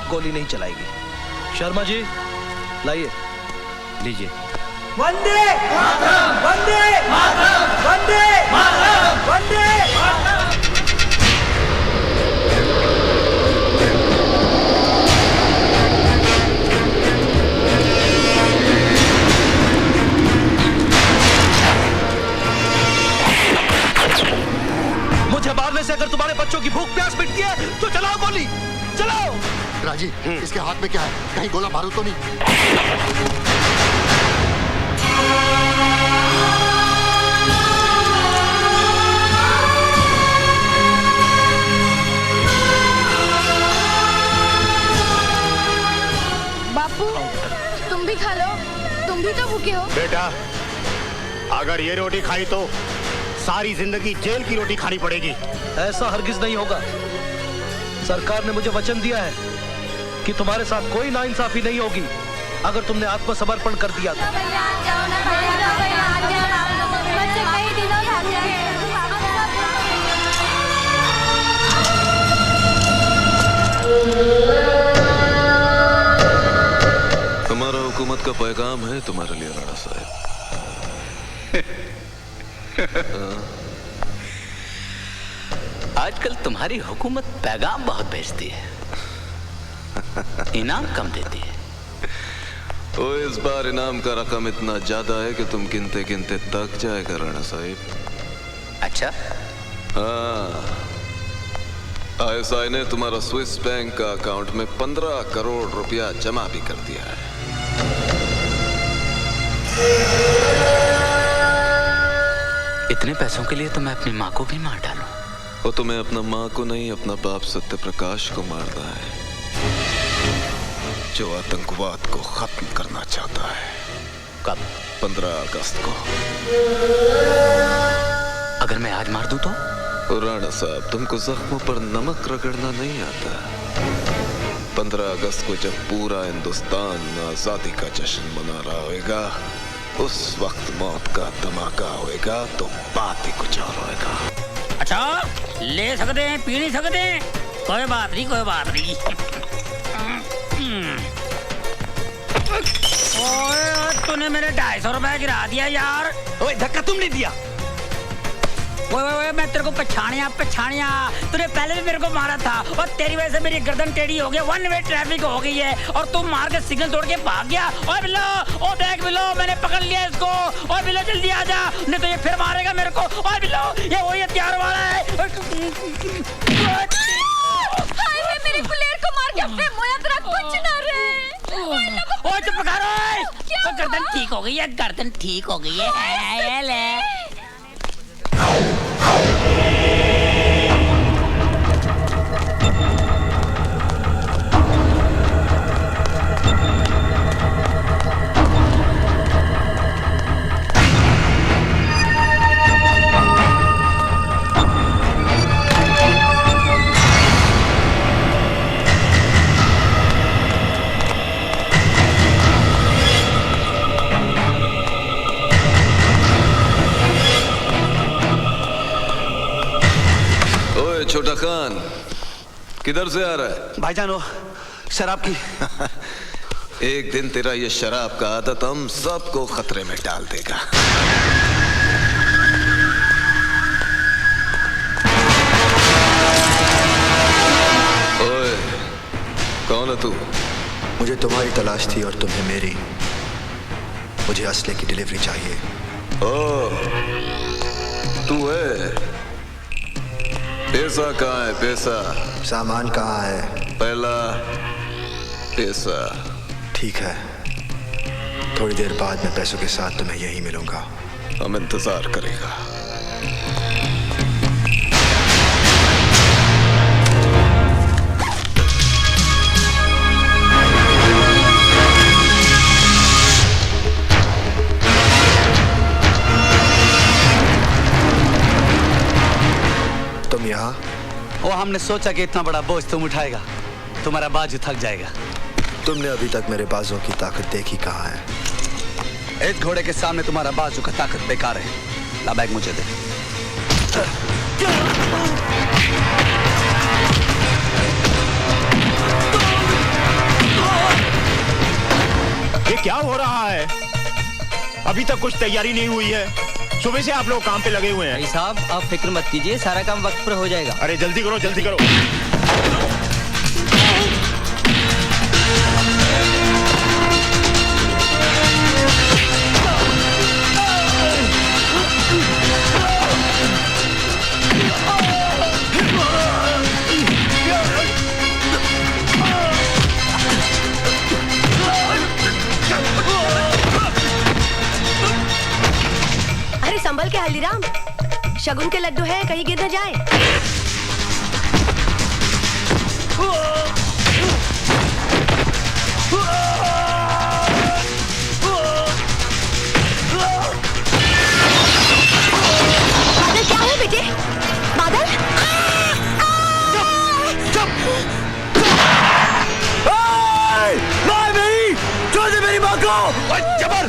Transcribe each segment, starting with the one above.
गोली नहीं चलाएगी। शर्मा जी लाइए। लीजिए। वंदे मातरम, वंदे मातरम, वंदे मातरम, वंदे मातरम। मुझे मारने से अगर तुम्हारे बच्चों की भूख प्यास मिटती है तो चलाओ गोली, चलाओ। राजी, इसके हाथ में क्या है? कहीं गोला बारूद तो नहीं? बापू, तुम भी खा लो, तुम भी तो भूखे हो। बेटा, अगर ये रोटी खाई तो सारी जिंदगी जेल की रोटी खानी पड़ेगी। ऐसा हरगिज नहीं होगा। सरकार ने मुझे वचन दिया है कि तुम्हारे साथ कोई नाइंसाफी नहीं होगी अगर तुमने आत्मसमर्पण कर दिया तो। हमारा हुकूमत का पैगाम है तुम्हारे लिए राणा साहब। आजकल तुम्हारी हुकूमत पैगाम बहुत भेजती है, इनाम कम देती है। ओ, इस बार इनाम का रकम इतना ज्यादा है कि तुम गिनते गिनते थक जाएगा राणा साहब। अच्छा? हाँ, आईएसआई ने तुम्हारा स्विस बैंक का अकाउंट में 15 करोड़ रुपया जमा भी कर दिया है। इतने पैसों के लिए तो मैं अपनी माँ को भी मार डालूं। वो तुम्हें अपना माँ को नहीं, अपना बाप सत्य प्रकाश को मारना है, जो आतंकवाद को खत्म करना चाहता है। कब? 15 अगस्त को। अगर मैं आज मार दूं तो? राणा साहब, तुमको जख्मों पर नमक रगड़ना नहीं आता। 15 अगस्त को जब पूरा हिंदुस्तान आजादी का जश्न मना रहा होगा, उस वक्त मौत का धमाका होएगा तो बात ही कुछ और होएगा। अच्छा, ले सकते हैं, पी नहीं सकते, कोई बात नहीं, कोई बात नहीं। ओए, तूने मेरे 250 रुपए गिरा दिया यार। ओए, धक्का तुमने दिया। ओए, मैं तेरे को पछाणिया, तूने पहले भी मेरे को मारा था और तेरी वजह से मेरी गर्दन टेढ़ी हो गई, वन वे ट्रैफिक हो गई है और तू मार के सिग्नल तोड़ के भाग गया। ओए बिल्लो, ओ देख बिल्लो, मैंने पकड़ लिया इसको। ओए बिल्लो, जल्दी आ जा, नहीं तो ये फिर मारेगा मेरे को। ओए बिल्लो, ये वही हथियार वाला है। हाय, मेरे गुलेर को मार के अपने मोया तेरा कुछ ना रहे। ओए चुप कर, गर्दन ठीक हो गई है, गर्दन ठीक हो गई है। ले छोटा खान, किधर से आ रहा है? भाईजान, वो शराब की। एक दिन तेरा ये शराब का आदत हम सबको खतरे में डाल देगा। ओए, कौन है तू? मुझे तुम्हारी तलाश थी और तुम्हें मेरी। मुझे असले की डिलीवरी चाहिए। ओ, तू है? पैसा कहाँ है? पैसा? सामान कहाँ है? पहला पैसा। ठीक है, थोड़ी देर बाद मैं पैसों के साथ तुम्हें यहीं मिलूंगा। हम इंतजार करेगा। तुम यहाँ? वो हमने सोचा कि इतना बड़ा बोझ तुम उठाएगा, तुम्हारा बाजू थक जाएगा। तुमने अभी तक मेरे बाजों की ताकत देखी कहाँ है? एक घोड़े के सामने तुम्हारा बाजू का ताकत बेकार है। ला बैग मुझे दे। क्या हो रहा है? अभी तक कुछ तैयारी नहीं हुई है। सुबह से आप लोग काम पे लगे हुए हैं। भाई साहब आप फिक्र मत कीजिए, सारा काम वक्त पर हो जाएगा। अरे जल्दी करो, जल्दी करो। अरे संभल के हल्दीराम, शगुन के लड्डू हैं, कहीं गिर न जाए। बादल क्या है बेटे? बादल मेरी माँ को जबर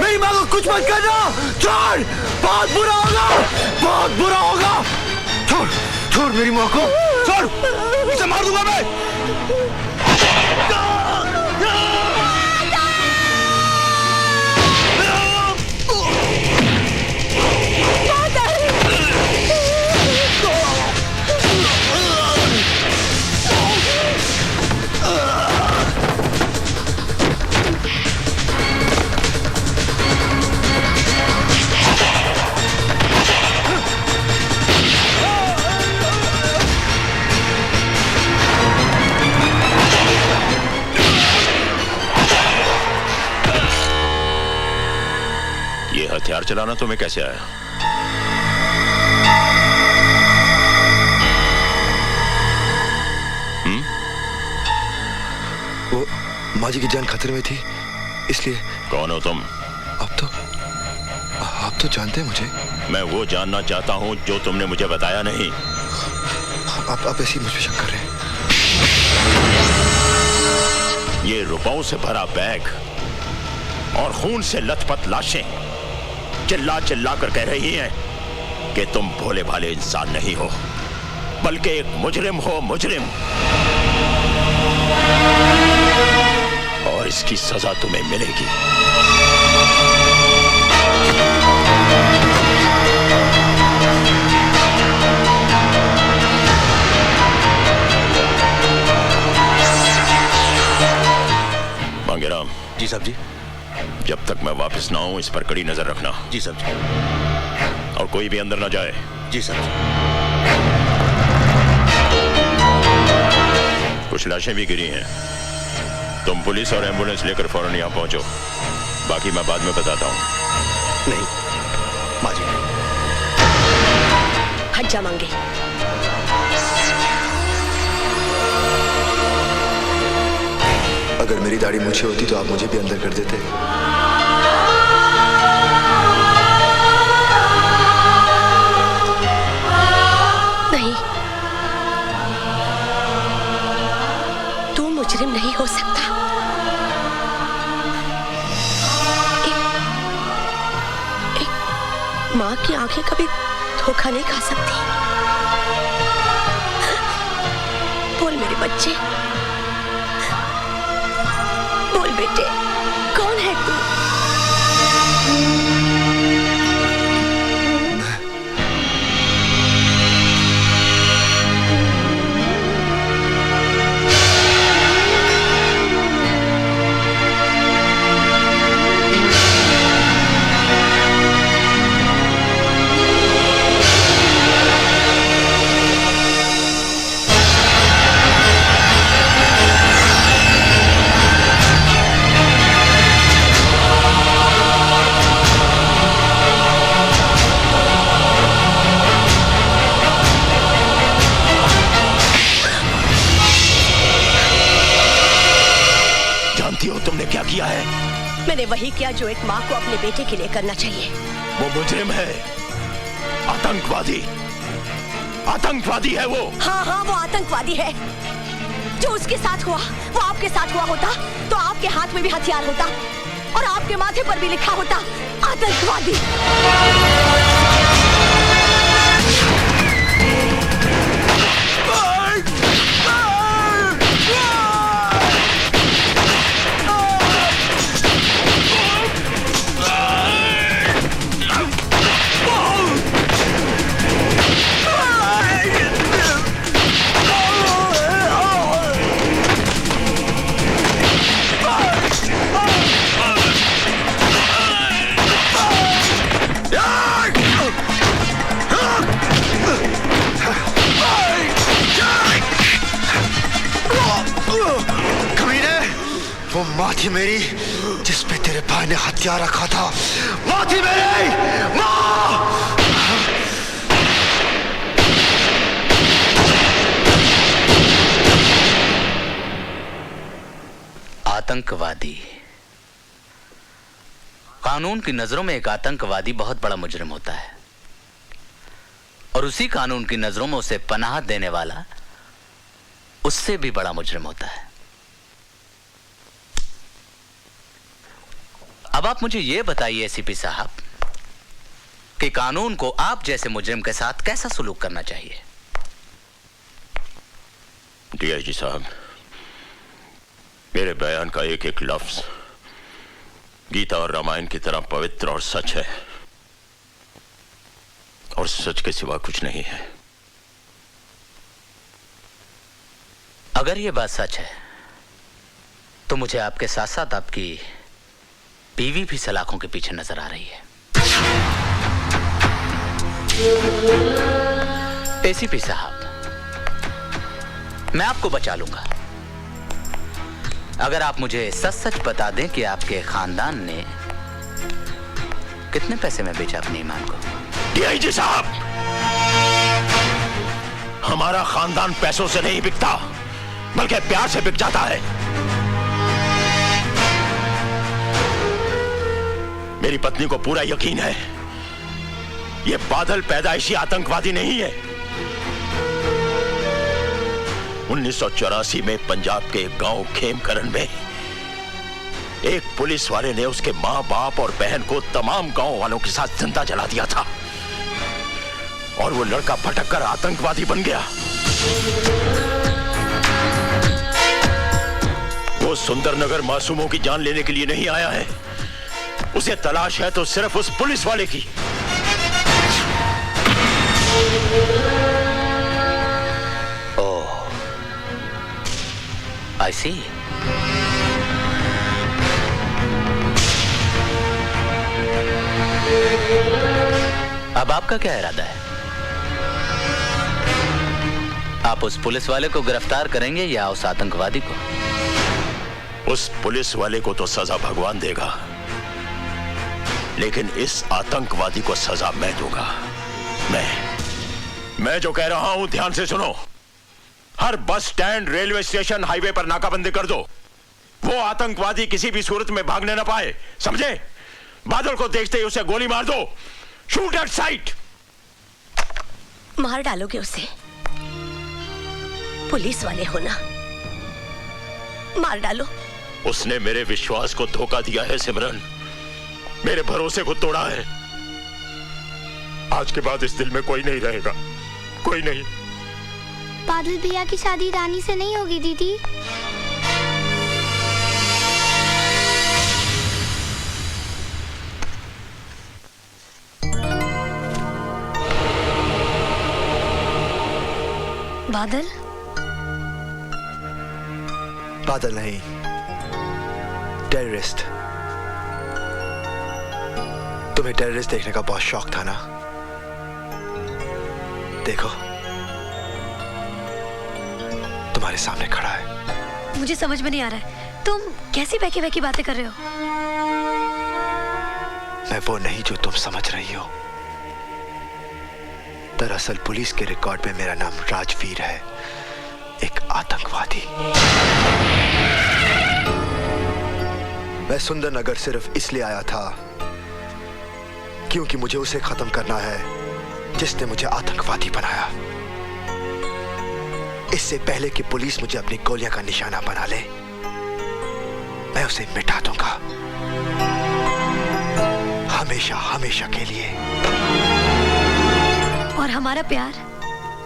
मेरी माँ को कुछ मत करना। छोड़, बहुत बुरा होगा, बहुत बुरा होगा। छोड़ छोड़ मेरी माँ को, छोड़, इसे मार दूंगा मैं। ये हथियार चलाना तुम्हें कैसे आया? वो माँ जी की जान खतरे में थी, इसलिए। कौन हो तुम? आप तो जानते हैं मुझे। मैं वो जानना चाहता हूँ जो तुमने मुझे बताया नहीं। आप ऐसी मुझ पे शक कर रहे हैं? ये रुपयों से भरा बैग और खून से लथपथ लाशें चिल्ला चिल्ला कर कह रही हैं कि तुम भोले भाले इंसान नहीं हो, बल्कि एक मुजरिम हो, मुजरिम। और इसकी सजा तुम्हें मिलेगी। मांगेराम। जी साहब जी। जब तक मैं वापस ना आऊं इस पर कड़ी नजर रखना। जी साहब जी। और कोई भी अंदर ना जाए। जी साहब जी। कुछ लाशें भी गिरी हैं। तुम पुलिस और एम्बुलेंस लेकर फौरन यहाँ पहुंचो, बाकी मैं बाद में बताता हूँ। नहीं माँ जी नहीं। हट जा मांगे। अगर मेरी दाढ़ी मूछे होती तो आप मुझे भी अंदर कर देते। नहीं, तू मुजरिम नहीं हो सकता। एक माँ की आंखें कभी धोखा नहीं खा सकती। बोल मेरे बच्चे, बोल बेटे, कौन है तू? क्या किया है? मैंने वही किया जो एक माँ को अपने बेटे के लिए करना चाहिए। वो मुजरिम है, आतंकवादी, आतंकवादी है वो। हाँ हाँ, वो आतंकवादी है। जो उसके साथ हुआ वो आपके साथ हुआ होता तो आपके हाथ में भी हथियार होता और आपके माथे पर भी लिखा होता आतंकवादी। कमीने, वो माँ थी मेरी जिस पे तेरे भाई ने हथियार रखा था। माँ थी मेरी, माँ। आतंकवादी। कानून की नजरों में एक आतंकवादी बहुत बड़ा मुजरिम होता है, और उसी कानून की नजरों में उसे पनाह देने वाला उससे भी बड़ा मुजरिम होता है। अब आप मुझे यह बताइए एसीपी साहब कि कानून को आप जैसे मुजरिम के साथ कैसा सलूक करना चाहिए? डीआईजी साहब, मेरे बयान का एक एक लफ्ज गीता और रामायण की तरह पवित्र और सच है, और सच के सिवा कुछ नहीं है। अगर यह बात सच है तो मुझे आपके साथ साथ आपकी बीवी भी सलाखों के पीछे नजर आ रही है। एसीपी साहब, मैं आपको बचा लूंगा अगर आप मुझे सच सच बता दें कि आपके खानदान ने कितने पैसे में बेचा अपने ईमान को। डीआईजी साहब, हमारा खानदान पैसों से नहीं बिकता बल्कि प्यार से बिक जाता है। मेरी पत्नी को पूरा यकीन है ये बादल पैदाइशी आतंकवादी नहीं है। 1984 में पंजाब के एक गांव खेमकरण में एक पुलिस वाले ने उसके मां बाप और बहन को तमाम गांव वालों के साथ जिंदा जला दिया था, और वो लड़का भटक कर आतंकवादी बन गया। वो सुंदरनगर मासूमों की जान लेने के लिए नहीं आया है, उसे तलाश है तो सिर्फ उस पुलिस वाले की। I see. अब आपका क्या इरादा है? आप उस पुलिस वाले को गिरफ्तार करेंगे या उस आतंकवादी को? उस पुलिस वाले को तो सजा भगवान देगा, लेकिन इस आतंकवादी को सजा मैं दूंगा। मैं जो कह रहा हूं ध्यान से सुनो। हर bus stand, railway station, highway पर नाकाबंदी कर दो। वो आतंकवादी किसी भी सूरत में भागने ना पाए, समझे? बादल को देखते ही उसे गोली मार दो। Shoot at site. मार डालोगे उसे? पुलिस वाले हो ना, मार डालो। उसने मेरे विश्वास को धोखा दिया है सिमरन, मेरे भरोसे को तोड़ा है। आज के बाद इस दिल में कोई नहीं रहेगा, कोई नहीं। बादल भैया की शादी रानी से नहीं होगी दीदी। बादल? बादल नहीं, टेररिस्ट। तुम्हें टेररिस्ट देखने का बहुत शौक था ना? देखो, तुम्हारे सामने खड़ा है। मुझे समझ में नहीं आ रहा है, तुम कैसी बहकी बहकी बातें कर रहे हो? मैं वो नहीं जो तुम समझ रही हो। दरअसल पुलिस के रिकॉर्ड में मेरा नाम राजवीर है, एक आतंकवादी। मैं सुंदरनगर सिर्फ इसलिए आया था क्योंकि मुझे उसे खत्म करना है जिसने मुझे आतंकवादी बनाया। इससे पहले कि पुलिस मुझे अपनी गोलियां का निशाना बना ले, मैं उसे मिटा दूंगा, हमेशा हमेशा के लिए। और हमारा प्यार,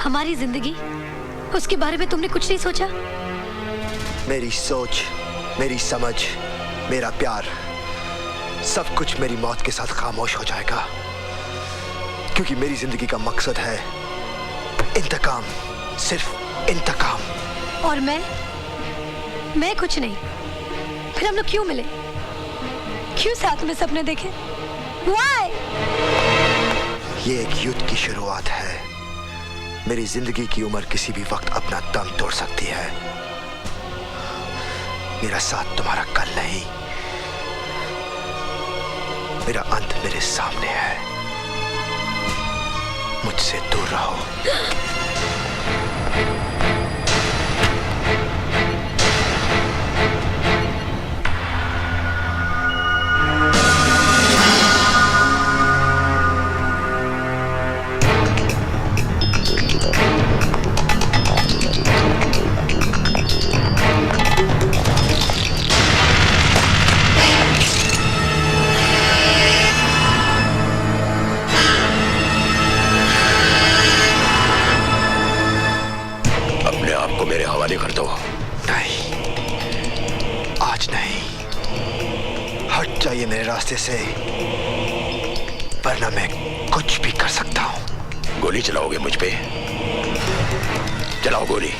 हमारी जिंदगी, उसके बारे में तुमने कुछ नहीं सोचा? मेरी सोच, मेरी समझ, मेरा प्यार, सब कुछ मेरी मौत के साथ खामोश हो जाएगा, क्योंकि मेरी जिंदगी का मकसद है इंतकाम, सिर्फ इंतकाम। और मैं कुछ नहीं। फिर हम लोग क्यों मिले? क्यों साथ में सपने देखे? Why? ये एक युद्ध की शुरुआत है। मेरी जिंदगी की उम्र किसी भी वक्त अपना दम तोड़ सकती है। मेरा साथ तुम्हारा कल नहीं, मेरा अंत मेरे सामने है। मुझसे दूर रहो। मेरे हवाले कर दो। नहीं, आज नहीं। हट जाइए मेरे रास्ते से, वरना मैं कुछ भी कर सकता हूं। गोली चलाओगे मुझ पे? चलाओ गोली।